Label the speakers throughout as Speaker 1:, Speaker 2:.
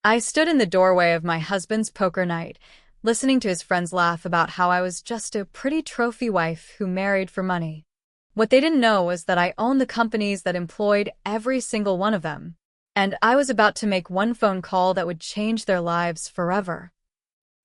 Speaker 1: I stood in the doorway of my husband's poker night, listening to his friends laugh about how I was just a pretty trophy wife who married for money. What they didn't know was that I owned the companies that employed every single one of them, and I was about to make one phone call that would change their lives forever.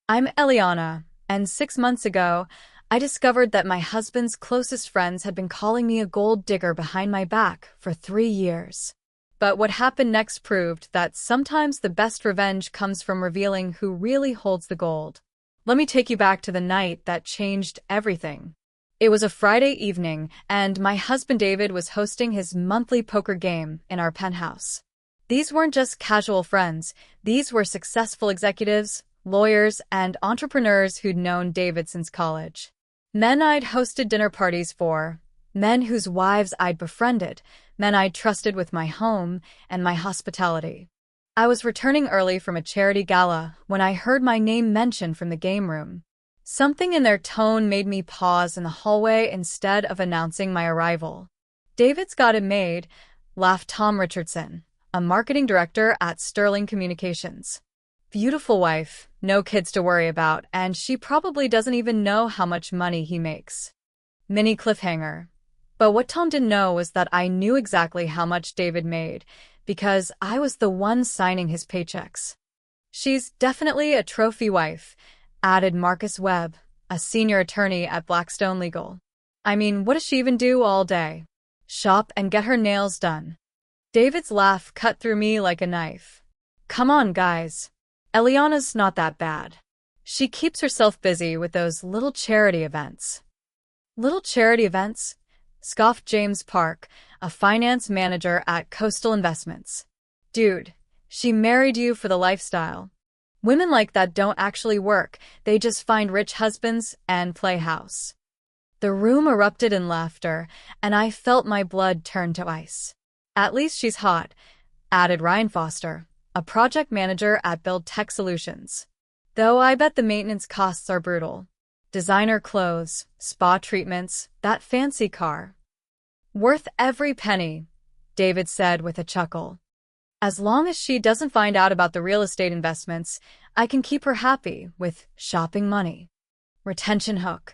Speaker 1: I'm Eliana, and 6 months ago, I discovered that my husband's closest friends had been calling me a gold digger behind my back for 3 years. But what happened next proved that sometimes the best revenge comes from revealing who really holds the gold. Let me take you back to the night that changed everything. It was a Friday evening, and my husband David was hosting his monthly poker game in our penthouse. These weren't just casual friends, these were successful executives, lawyers, and entrepreneurs who'd known David since college. Men I'd hosted dinner parties for, men whose wives I'd befriended, men I'd trusted with my home and my hospitality. I was returning early from a charity gala when I heard my name mentioned from the game room. Something in their tone made me pause in the hallway instead of announcing my arrival. "David's got it made," laughed Tom Richardson, a marketing director at Sterling Communications. "Beautiful wife, no kids to worry about, and she probably doesn't even know how much money he makes." Mini cliffhanger. But what Tom didn't know was that I knew exactly how much David made, because I was the one signing his paychecks. "She's definitely a trophy wife," added Marcus Webb, a senior attorney at Blackstone Legal. "I mean, what does she even do all day? Shop and get her nails done." David's laugh cut through me like a knife. "Come on, guys. Eliana's not that bad. She keeps herself busy with those little charity events." "Little charity events?" scoffed James Park, a finance manager at Coastal Investments. "Dude, she married you for the lifestyle. Women like that don't actually work, they just find rich husbands and play house." The room erupted in laughter, and I felt my blood turn to ice. "At least she's hot," added Ryan Foster, a project manager at Build Tech Solutions. "Though I bet the maintenance costs are brutal. Designer clothes, spa treatments, that fancy car. Worth every penny," David said with a chuckle. "As long as she doesn't find out about the real estate investments, I can keep her happy with shopping money." Retention hook.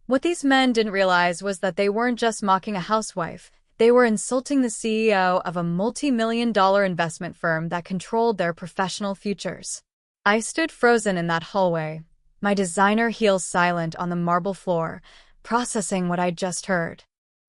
Speaker 1: What these men didn't realize was that they weren't just mocking a housewife. They were insulting the CEO of a multi-million-dollar investment firm that controlled their professional futures. I stood frozen in that hallway, my designer heels silent on the marble floor, processing what I'd just heard.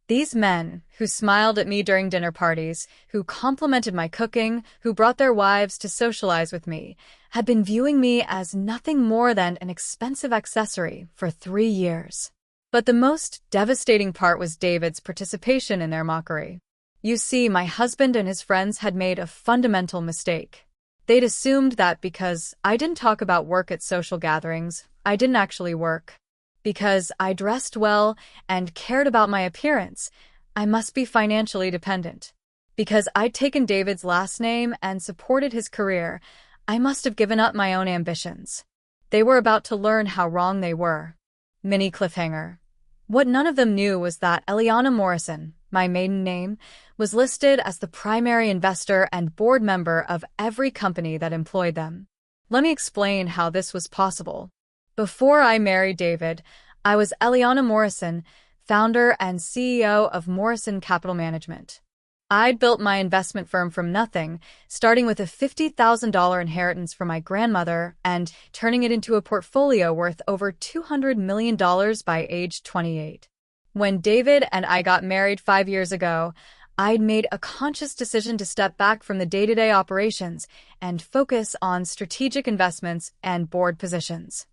Speaker 1: These men, who smiled at me during dinner parties, who complimented my cooking, who brought their wives to socialize with me, had been viewing me as nothing more than an expensive accessory for 3 years. But the most devastating part was David's participation in their mockery. You see, my husband and his friends had made a fundamental mistake. They'd assumed that because I didn't talk about work at social gatherings, I didn't actually work. Because I dressed well and cared about my appearance, I must be financially dependent. Because I'd taken David's last name and supported his career, I must have given up my own ambitions. They were about to learn how wrong they were. Mini cliffhanger. What none of them knew was that Eliana Morrison, my maiden name, was listed as the primary investor and board member of every company that employed them. Let me explain how this was possible. Before I married David, I was Eliana Morrison, founder and CEO of Morrison Capital Management. I'd built my investment firm from nothing, starting with a $50,000 inheritance from my grandmother and turning it into a portfolio worth over $200 million by age 28. When David and I got married 5 years ago, I'd made a conscious decision to step back from the day-to-day operations and focus on strategic investments and board positions.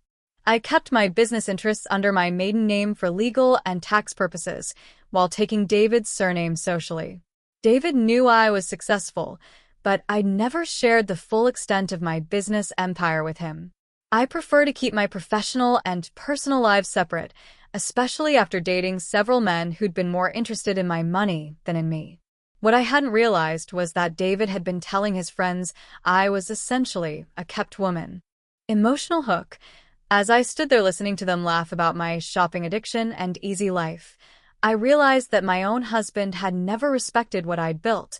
Speaker 1: I kept my business interests under my maiden name for legal and tax purposes, while taking David's surname socially. David knew I was successful, but I'd never shared the full extent of my business empire with him. I prefer to keep my professional and personal lives separate, especially after dating several men who'd been more interested in my money than in me. What I hadn't realized was that David had been telling his friends I was essentially a kept woman. Emotional hook. As I stood there listening to them laugh about my shopping addiction and easy life, I realized that my own husband had never respected what I'd built.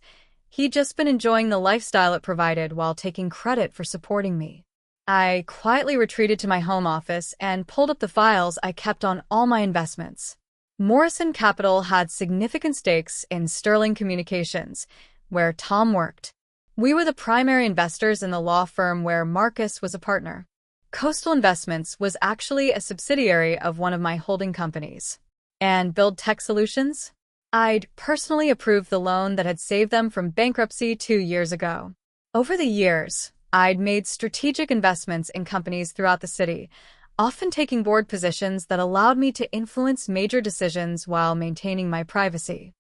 Speaker 1: He'd just been enjoying the lifestyle it provided while taking credit for supporting me. I quietly retreated to my home office and pulled up the files I kept on all my investments. Morrison Capital had significant stakes in Sterling Communications, where Tom worked. We were the primary investors in the law firm where Marcus was a partner. Coastal Investments was actually a subsidiary of one of my holding companies. And Build Tech Solutions? I'd personally approved the loan that had saved them from bankruptcy 2 years ago. Over the years, I'd made strategic investments in companies throughout the city, often taking board positions that allowed me to influence major decisions while maintaining my privacy.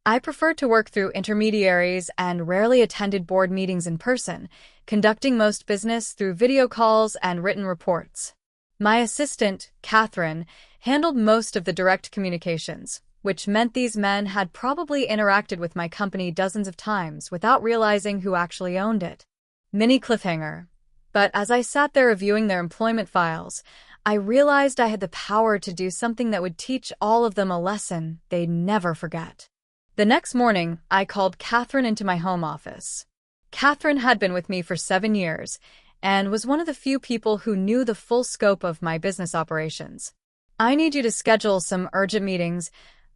Speaker 1: I preferred to work through intermediaries and rarely attended board meetings in person, conducting most business through video calls and written reports. My assistant, Catherine, handled most of the direct communications, which meant these men had probably interacted with my company dozens of times without realizing who actually owned it. Mini cliffhanger. But as I sat there reviewing their employment files, I realized I had the power to do something that would teach all of them a lesson they'd never forget. The next morning, I called Catherine into my home office. Catherine had been with me for 7 years and was one of the few people who knew the full scope of my business operations. "I need you to schedule some urgent meetings,"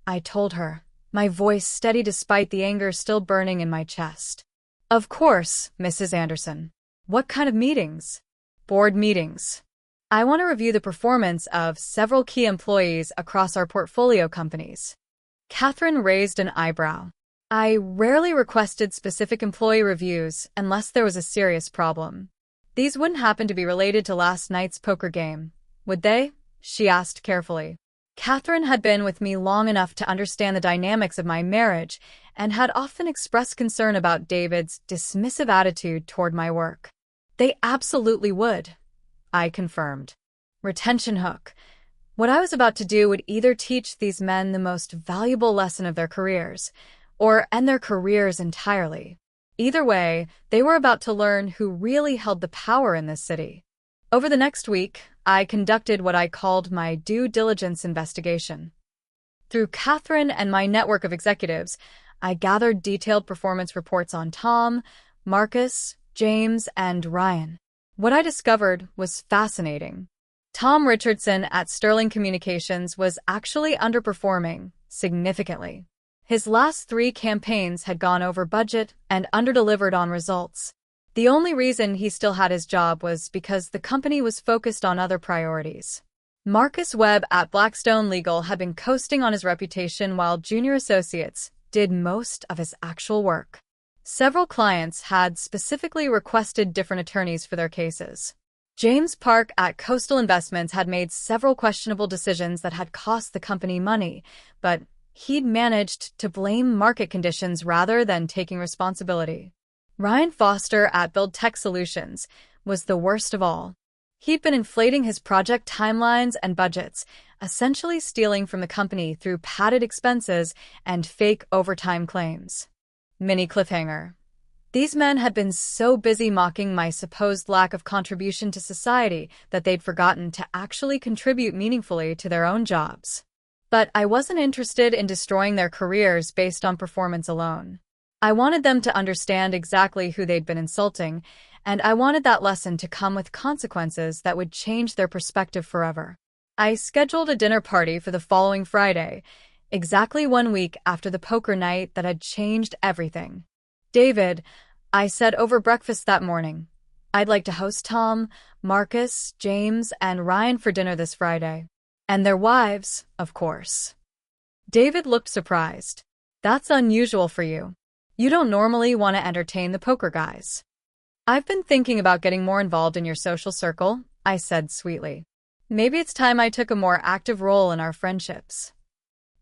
Speaker 1: I told her, my voice steady despite the anger still burning in my chest. "Of course, Mrs. Anderson. What kind of meetings?" "Board meetings. I want to review the performance of several key employees across our portfolio companies." Catherine raised an eyebrow. I rarely requested specific employee reviews unless there was a serious problem. "These wouldn't happen to be related to last night's poker game, would they?" she asked carefully. Catherine had been with me long enough to understand the dynamics of my marriage and had often expressed concern about David's dismissive attitude toward my work. "They absolutely would," I confirmed. Retention hook. What I was about to do would either teach these men the most valuable lesson of their careers, or end their careers entirely. Either way, they were about to learn who really held the power in this city. Over the next week, I conducted what I called my due diligence investigation. Through Catherine and my network of executives, I gathered detailed performance reports on Tom, Marcus, James, and Ryan. What I discovered was fascinating. Tom Richardson at Sterling Communications was actually underperforming significantly. His last 3 campaigns had gone over budget and underdelivered on results. The only reason he still had his job was because the company was focused on other priorities. Marcus Webb at Blackstone Legal had been coasting on his reputation while junior associates did most of his actual work. Several clients had specifically requested different attorneys for their cases. James Park at Coastal Investments had made several questionable decisions that had cost the company money, but he'd managed to blame market conditions rather than taking responsibility. Ryan Foster at Build Tech Solutions was the worst of all. He'd been inflating his project timelines and budgets, essentially stealing from the company through padded expenses and fake overtime claims. Mini cliffhanger. These men had been so busy mocking my supposed lack of contribution to society that they'd forgotten to actually contribute meaningfully to their own jobs. But I wasn't interested in destroying their careers based on performance alone. I wanted them to understand exactly who they'd been insulting, and I wanted that lesson to come with consequences that would change their perspective forever. I scheduled a dinner party for the following Friday, exactly 1 week after the poker night that had changed everything. "David," I said over breakfast that morning, "I'd like to host Tom, Marcus, James, and Ryan for dinner this Friday. And their wives, of course." David looked surprised. "That's unusual for you. You don't normally want to entertain the poker guys." "I've been thinking about getting more involved in your social circle," I said sweetly. "Maybe it's time I took a more active role in our friendships."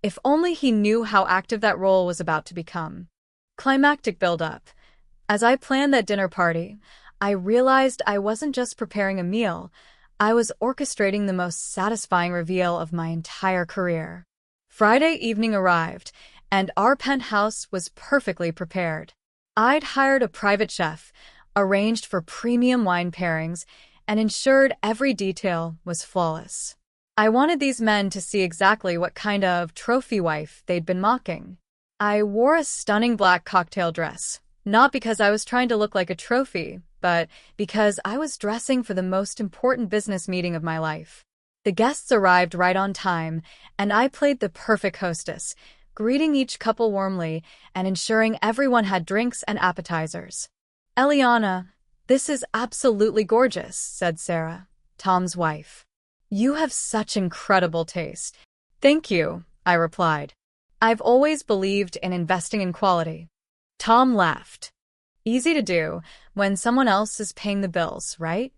Speaker 1: If only he knew how active that role was about to become. Climactic build-up. As I planned that dinner party, I realized I wasn't just preparing a meal, I was orchestrating the most satisfying reveal of my entire career. Friday evening arrived, and our penthouse was perfectly prepared. I'd hired a private chef, arranged for premium wine pairings, and ensured every detail was flawless. I wanted these men to see exactly what kind of trophy wife they'd been mocking. I wore a stunning black cocktail dress, Not because I was trying to look like a trophy, but because I was dressing for the most important business meeting of my life. The guests arrived right on time, and I played the perfect hostess, greeting each couple warmly and ensuring everyone had drinks and appetizers. "Eliana, this is absolutely gorgeous," said Sarah, Tom's wife. "You have such incredible taste." "Thank you," I replied. "I've always believed in investing in quality." Tom laughed. "Easy to do when someone else is paying the bills, right?"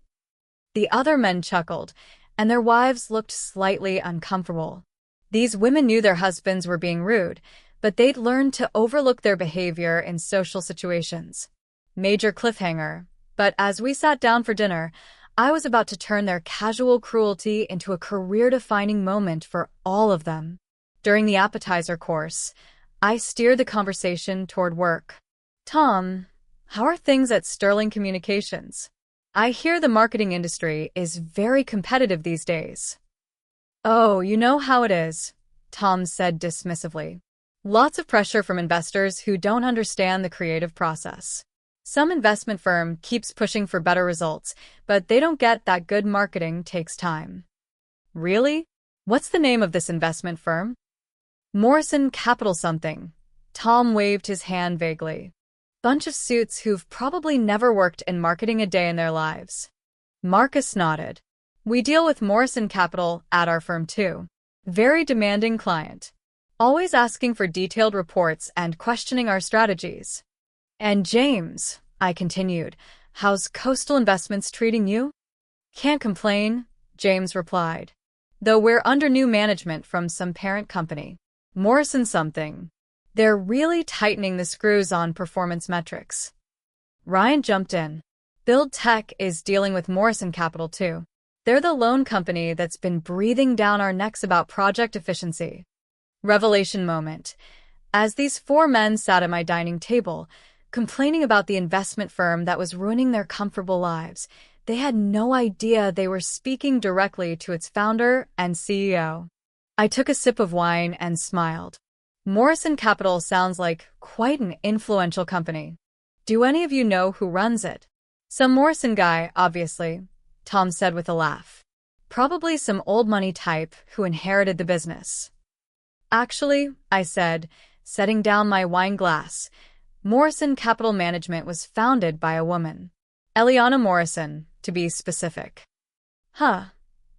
Speaker 1: The other men chuckled, and their wives looked slightly uncomfortable. These women knew their husbands were being rude, but they'd learned to overlook their behavior in social situations. Major cliffhanger, but as we sat down for dinner, I was about to turn their casual cruelty into a career-defining moment for all of them. During the appetizer course, I steered the conversation toward work. "Tom, how are things at Sterling Communications? I hear the marketing industry is very competitive these days." "Oh, you know how it is," Tom said dismissively. "Lots of pressure from investors who don't understand the creative process. Some investment firm keeps pushing for better results, but they don't get that good marketing takes time." "Really? What's the name of this investment firm?" "Morrison Capital something." Tom waved his hand vaguely. "Bunch of suits who've probably never worked in marketing a day in their lives." Marcus nodded. "We deal with Morrison Capital at our firm too. Very demanding client. Always asking for detailed reports and questioning our strategies." "And James," I continued, "how's Coastal Investments treating you?" "Can't complain," James replied. "Though we're under new management from some parent company. Morrison something. They're really tightening the screws on performance metrics." Ryan jumped in. "Build Tech is dealing with Morrison Capital too. They're the loan company that's been breathing down our necks about project efficiency." Revelation moment. As these four men sat at my dining table, complaining about the investment firm that was ruining their comfortable lives, they had no idea they were speaking directly to its founder and CEO. I took a sip of wine and smiled. Morrison Capital sounds like quite an influential company. "Do any of you know who runs it?" "Some Morrison guy, obviously," Tom said with a laugh. "Probably some old money type who inherited the business." "Actually," I said, setting down my wine glass, "Morrison Capital Management was founded by a woman. Eliana Morrison, to be specific." "Huh,"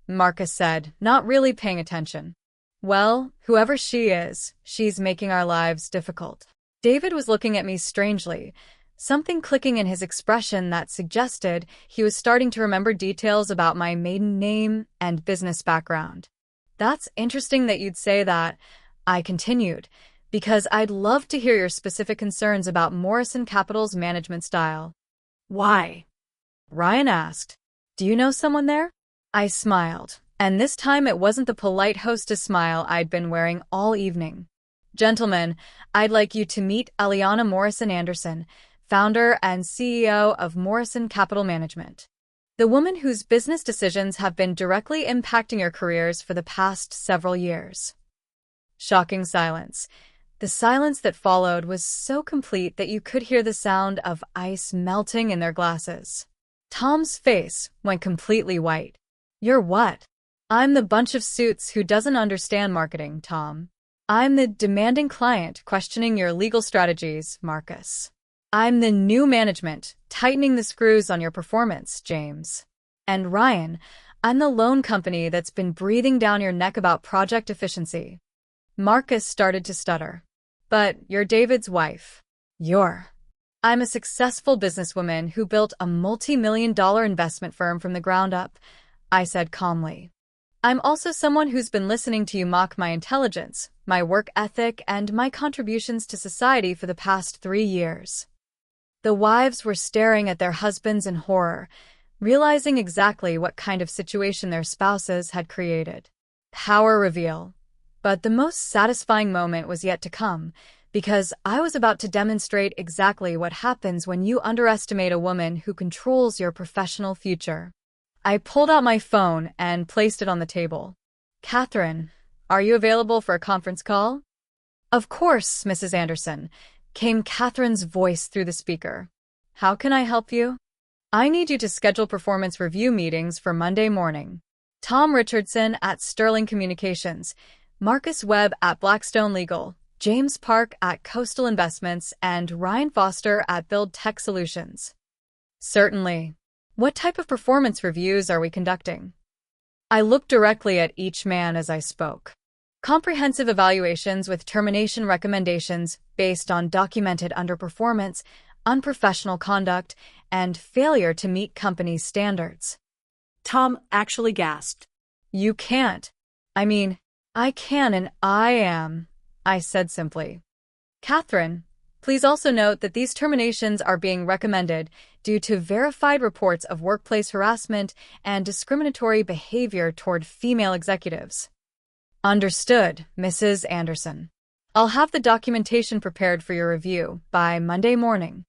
Speaker 1: Marcus said, not really paying attention. "Well, whoever she is, she's making our lives difficult." David was looking at me strangely, something clicking in his expression that suggested he was starting to remember details about my maiden name and business background. "That's interesting that you'd say that," I continued, "because I'd love to hear your specific concerns about Morrison Capital's management style." "Why?" Ryan asked. "Do you know someone there?" I smiled, and this time it wasn't the polite hostess smile I'd been wearing all evening. "Gentlemen, I'd like you to meet Eliana Morrison Anderson, founder and CEO of Morrison Capital Management. The woman whose business decisions have been directly impacting your careers for the past several years." Shocking silence. The silence that followed was so complete that you could hear the sound of ice melting in their glasses. Tom's face went completely white. "You're what?" "I'm the bunch of suits who doesn't understand marketing, Tom. I'm the demanding client questioning your legal strategies, Marcus. I'm the new management tightening the screws on your performance, James. And Ryan, I'm the loan company that's been breathing down your neck about project efficiency." Marcus started to stutter. "But you're David's wife." "I'm a successful businesswoman who built a multi-million-dollar investment firm from the ground up," I said calmly. "I'm also someone who's been listening to you mock my intelligence, my work ethic, and my contributions to society for the past 3 years." The wives were staring at their husbands in horror, realizing exactly what kind of situation their spouses had created. Power reveal. But the most satisfying moment was yet to come, because I was about to demonstrate exactly what happens when you underestimate a woman who controls your professional future. I pulled out my phone and placed it on the table. "Catherine, are you available for a conference call?" "Of course, Mrs. Anderson. came Catherine's voice through the speaker. How can I help you? I need you to schedule performance review meetings for Monday morning. Tom Richardson at Sterling Communications, Marcus Webb at Blackstone Legal, James Park at Coastal Investments, and Ryan Foster at Build Tech Solutions. Certainly. What type of performance reviews are we conducting? I looked directly at each man as I spoke. Comprehensive evaluations with termination recommendations based on documented underperformance, unprofessional conduct, and failure to meet company standards.
Speaker 2: Tom actually gasped.
Speaker 1: You can't. I can and I am, I said simply. Catherine, please also note that these terminations are being recommended due to verified reports of workplace harassment and discriminatory behavior toward female executives. Understood, Mrs. Anderson. I'll have the documentation prepared for your review by Monday morning.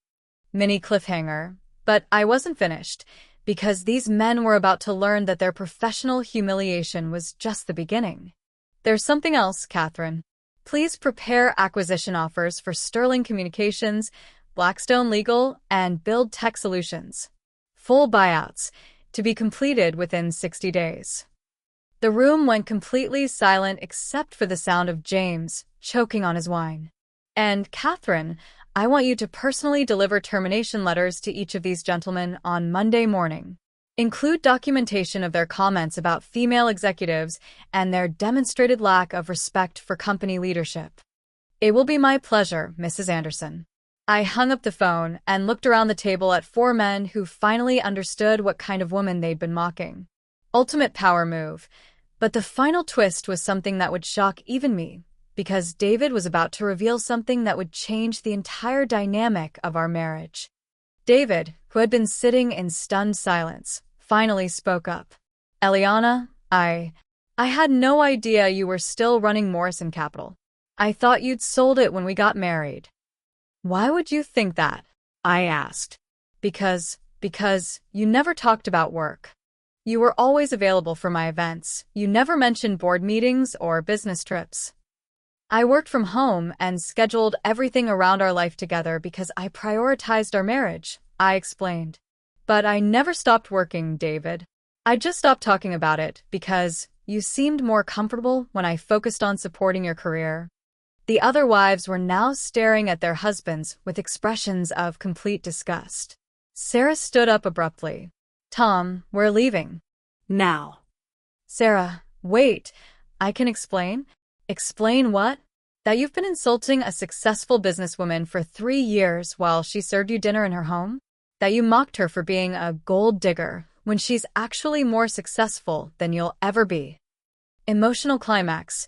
Speaker 1: Mini cliffhanger, but I wasn't finished, because these men were about to learn that their professional humiliation was just the beginning. There's something else, Catherine. Please prepare acquisition offers for Sterling Communications, Blackstone Legal, and Build Tech Solutions. Full buyouts, to be completed within 60 days. The room went completely silent except for the sound of James choking on his wine. And Catherine, I want you to personally deliver termination letters to each of these gentlemen on Monday morning. Include documentation of their comments about female executives and their demonstrated lack of respect for company leadership. It will be my pleasure, Mrs. Anderson. I hung up the phone and looked around the table at four men who finally understood what kind of woman they'd been mocking. Ultimate power move. But the final twist was something that would shock even me, because David was about to reveal something that would change the entire dynamic of our marriage. David, who had been sitting in stunned silence, finally spoke up. Eliana, I had no idea you were still running Morrison Capital. I thought you'd sold it when we got married. Why would you think that? I asked. Because you never talked about work. You were always available for my events. You never mentioned board meetings or business trips. I worked from home and scheduled everything around our life together because I prioritized our marriage, I explained. But I never stopped working, David. I just stopped talking about it because you seemed more comfortable when I focused on supporting your career. The other wives were now staring at their husbands with expressions of complete disgust. Sarah stood up abruptly. Tom, we're leaving.
Speaker 2: Now.
Speaker 1: Sarah, wait. I can explain. Explain what? That you've been insulting a successful businesswoman for 3 years while she served you dinner in her home? That you mocked her for being a gold digger when she's actually more successful than you'll ever be. Emotional climax.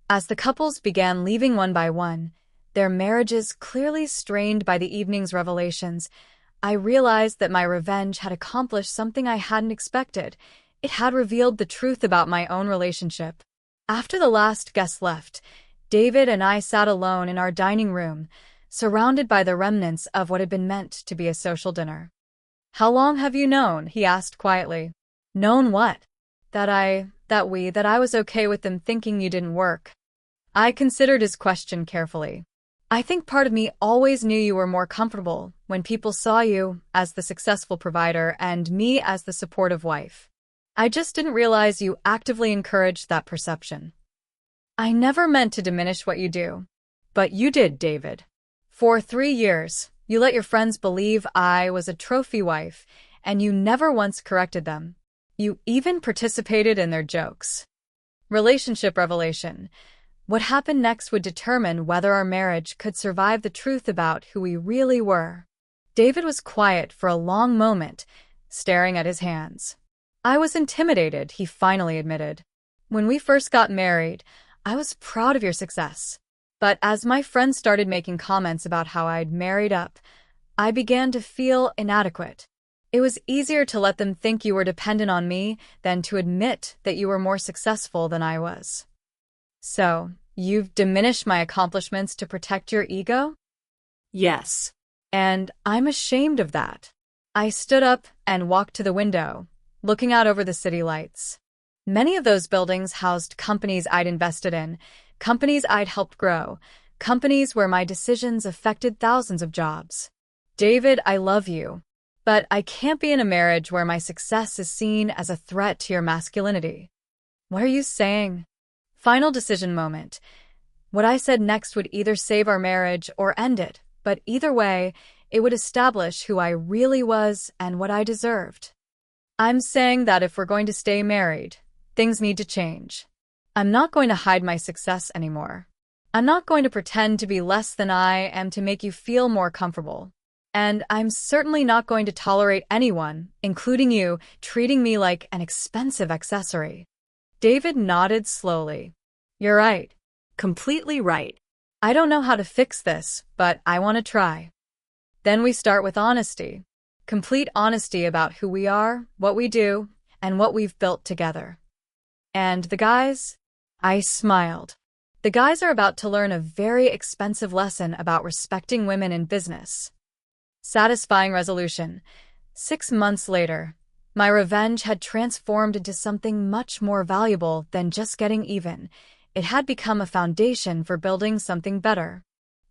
Speaker 1: As the couples began leaving one by one, their marriages clearly strained by the evening's revelations, I realized that my revenge had accomplished something I hadn't expected. It had revealed the truth about my own relationship. After the last guest left, David and I sat alone in our dining room, surrounded by the remnants of what had been meant to be a social dinner. How long have you known? He asked quietly. Known what? That I was okay with them thinking you didn't work. I considered his question carefully. I think part of me always knew you were more comfortable when people saw you as the successful provider and me as the supportive wife. I just didn't realize you actively encouraged that perception. I never meant to diminish what you do. But you did, David. For 3 years, you let your friends believe I was a trophy wife, and you never once corrected them. You even participated in their jokes. Relationship revelation. What happened next would determine whether our marriage could survive the truth about who we really were. David was quiet for a long moment, staring at his hands. I was intimidated, he finally admitted. When we first got married, I was proud of your success. But as my friends started making comments about how I'd married up, I began to feel inadequate. It was easier to let them think you were dependent on me than to admit that you were more successful than I was. So, you've diminished my accomplishments to protect your ego?
Speaker 2: Yes.
Speaker 1: And I'm ashamed of that. I stood up and walked to the window, looking out over the city lights. Many of those buildings housed companies I'd invested in, companies I'd helped grow, companies where my decisions affected thousands of jobs. David, I love you, but I can't be in a marriage where my success is seen as a threat to your masculinity. What are you saying? Final decision moment. What I said next would either save our marriage or end it, but either way, it would establish who I really was and what I deserved. I'm saying that if we're going to stay married, things need to change. I'm not going to hide my success anymore. I'm not going to pretend to be less than I am to make you feel more comfortable. And I'm certainly not going to tolerate anyone, including you, treating me like an expensive accessory. David nodded slowly. You're right.
Speaker 2: Completely right.
Speaker 1: I don't know how to fix this, but I want to try. Then we start with honesty. Complete honesty about who we are, what we do, and what we've built together. And the guys? I smiled. The guys are about to learn a very expensive lesson about respecting women in business. Satisfying resolution. 6 months later, my revenge had transformed into something much more valuable than just getting even. It had become a foundation for building something better.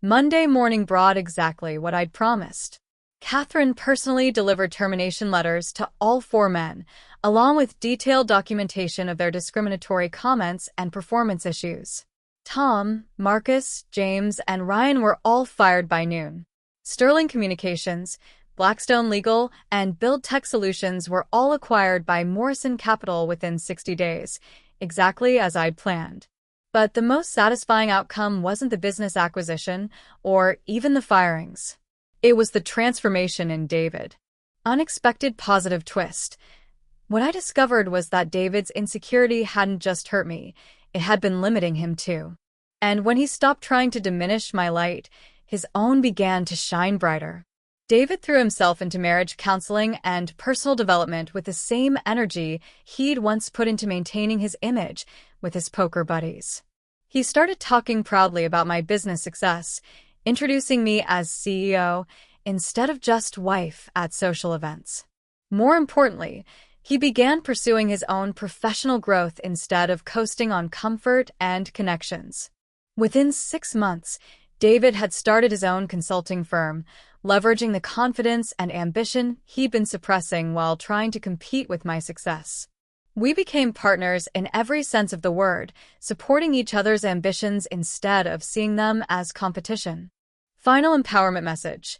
Speaker 1: Monday morning brought exactly what I'd promised. Catherine personally delivered termination letters to all 4 men, along with detailed documentation of their discriminatory comments and performance issues. Tom, Marcus, James, and Ryan were all fired by noon. Sterling Communications, Blackstone Legal, and Build Tech Solutions were all acquired by Morrison Capital within 60 days, exactly as I'd planned. But the most satisfying outcome wasn't the business acquisition or even the firings. It was the transformation in David. Unexpected positive twist. What I discovered was that David's insecurity hadn't just hurt me, it had been limiting him too. And when he stopped trying to diminish my light, his own began to shine brighter. David threw himself into marriage counseling and personal development with the same energy he'd once put into maintaining his image with his poker buddies. He started talking proudly about my business success, introducing me as CEO instead of just wife at social events. More importantly, he began pursuing his own professional growth instead of coasting on comfort and connections. Within 6 months, David had started his own consulting firm, leveraging the confidence and ambition he'd been suppressing while trying to compete with my success. We became partners in every sense of the word, supporting each other's ambitions instead of seeing them as competition. Final empowerment message.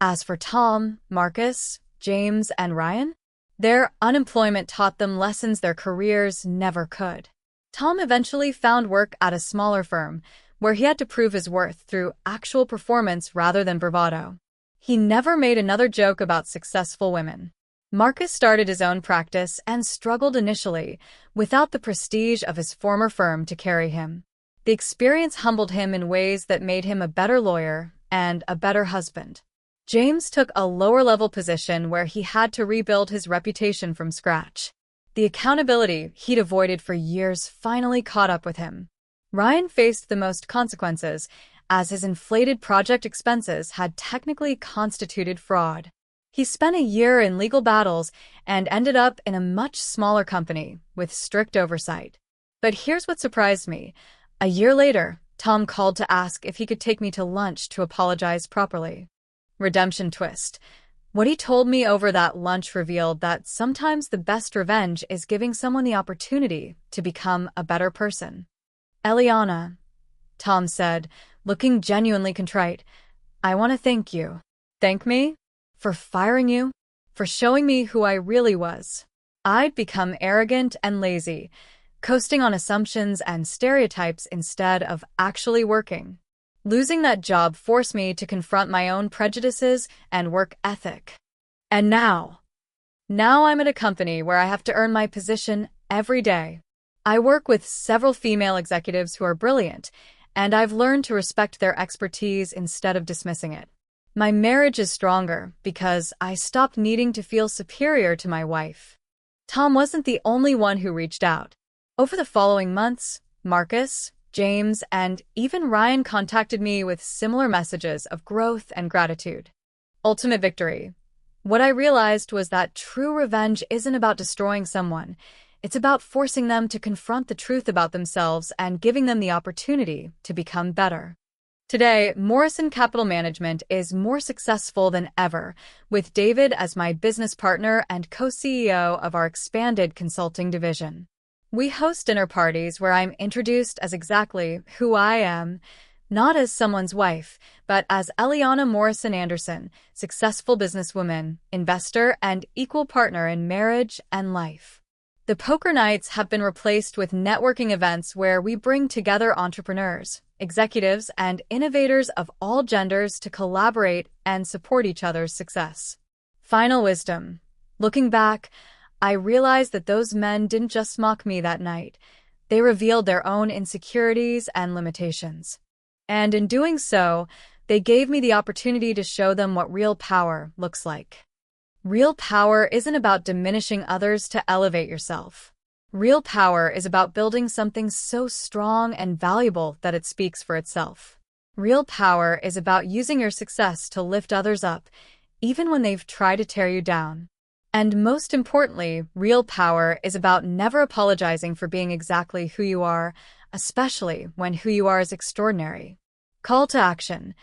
Speaker 1: As for Tom, Marcus, James, and Ryan, their unemployment taught them lessons their careers never could. Tom eventually found work at a smaller firm, where he had to prove his worth through actual performance rather than bravado. He never made another joke about successful women. Marcus started his own practice and struggled initially, without the prestige of his former firm to carry him. The experience humbled him in ways that made him a better lawyer and a better husband. James took a lower-level position where he had to rebuild his reputation from scratch. The accountability he'd avoided for years finally caught up with him. Ryan faced the most consequences, as his inflated project expenses had technically constituted fraud. He spent a year in legal battles and ended up in a much smaller company with strict oversight. But here's what surprised me. A year later, Tom called to ask if he could take me to lunch to apologize properly. Redemption twist. What he told me over that lunch revealed that sometimes the best revenge is giving someone the opportunity to become a better person. Eliana, Tom said, looking genuinely contrite, I want to thank you. Thank me? For firing you? For showing me who I really was. I'd become arrogant and lazy, coasting on assumptions and stereotypes instead of actually working. Losing that job forced me to confront my own prejudices and work ethic. And now I'm at a company where I have to earn my position every day. I work with several female executives who are brilliant, and I've learned to respect their expertise instead of dismissing it. My marriage is stronger because I stopped needing to feel superior to my wife. Tom wasn't the only one who reached out. Over the following months, Marcus, James, and even Ryan contacted me with similar messages of growth and gratitude. Ultimate victory. What I realized was that true revenge isn't about destroying someone. It's about forcing them to confront the truth about themselves and giving them the opportunity to become better. Today, Morrison Capital Management is more successful than ever, with David as my business partner and co-CEO of our expanded consulting division. We host dinner parties where I'm introduced as exactly who I am, not as someone's wife, but as Eliana Morrison Anderson, successful businesswoman, investor, and equal partner in marriage and life. The poker nights have been replaced with networking events where we bring together entrepreneurs, executives, and innovators of all genders to collaborate and support each other's success. Final wisdom. Looking back, I realized that those men didn't just mock me that night. They revealed their own insecurities and limitations. And in doing so, they gave me the opportunity to show them what real power looks like. Real power isn't about diminishing others to elevate yourself. Real power is about building something so strong and valuable that it speaks for itself. Real power is about using your success to lift others up, even when they've tried to tear you down. And most importantly, real power is about never apologizing for being exactly who you are, especially when who you are is extraordinary. Call to action.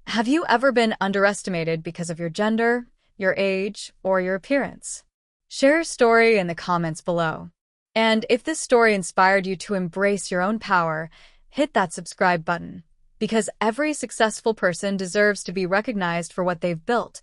Speaker 1: Have you ever been underestimated because of your gender, your age, or your appearance? Share your story in the comments below. And if this story inspired you to embrace your own power, hit that subscribe button, because every successful person deserves to be recognized for what they've built,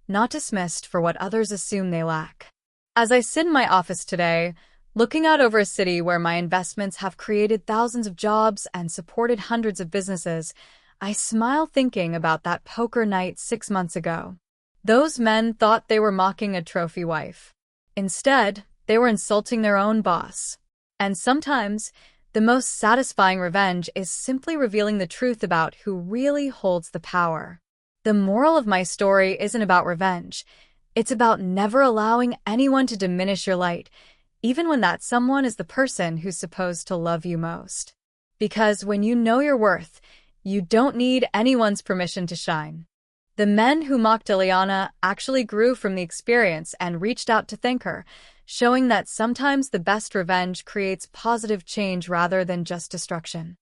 Speaker 1: not dismissed for what others assume they lack. As I sit in my office today, looking out over a city where my investments have created thousands of jobs and supported hundreds of businesses, I smile thinking about that poker night 6 months ago. Those men thought they were mocking a trophy wife. Instead, they were insulting their own boss. And sometimes, the most satisfying revenge is simply revealing the truth about who really holds the power. The moral of my story isn't about revenge. It's about never allowing anyone to diminish your light, even when that someone is the person who's supposed to love you most. Because when you know your worth, you don't need anyone's permission to shine. The men who mocked Eliana actually grew from the experience and reached out to thank her, showing that sometimes the best revenge creates positive change rather than just destruction.